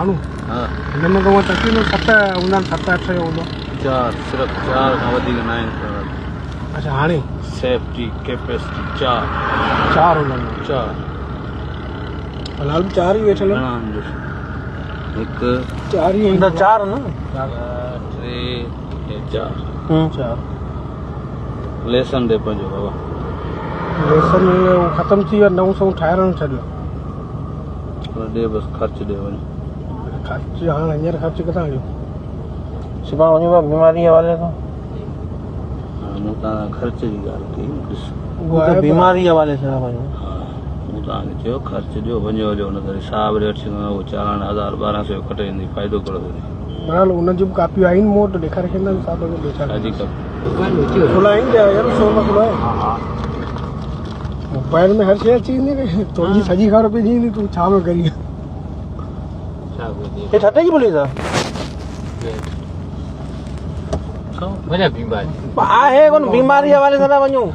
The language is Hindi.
माण्हू हाँ हिन में को तकरीबन 7 हूंदा आहिनि 7-8 हूंदो 4 सिर्फ 4 खां वधीक न आहिनि अच्छा हाणे सेफ्टी कैपेसिटी 4 हूंदा आहिनि 4 फिलहाल भी 4 ही वेठल घणा आहिनि हिकु 4 ही अंदर 4 न 3 4 4 लेसन दे पंहिंजो बाबा लेसन ख़त्म थी वियो 900 ठाहिण छॾियो ॾे बसि ख़र्च ॾे वञ ख़र्च हाणे हींअर ख़र्च किथां ॾियो सुभाणे वञूं था बीमारी हवाले सां मूं तव्हां ख़र्च जी ॻाल्हि कई ॾिस बीमारी हवाले सां वञूं मूं तव्हांखे चयो ख़र्च ॾियो वञो हलियो हुन करे हिसाब ॾे वठी उहो चालान 1000-1200 कटे ईंदी फ़ाइदो कहिड़ो थींदी बहरहाल उन जी बि कापियूं आहिनि मूं वटि ॾेखारे छॾींदा हिसाब जो शादी कप खुलाइनि पिया यार 100 में खुलाए मोबाइल में हर शइ अची वेंदी न तुंहिंजी सॼी ख़बर पइजी वेंदी तूं छा में करी ये ठटे की पुलिस वञा बीमारी आहे कोन बीमारी हवाले सां था वञूं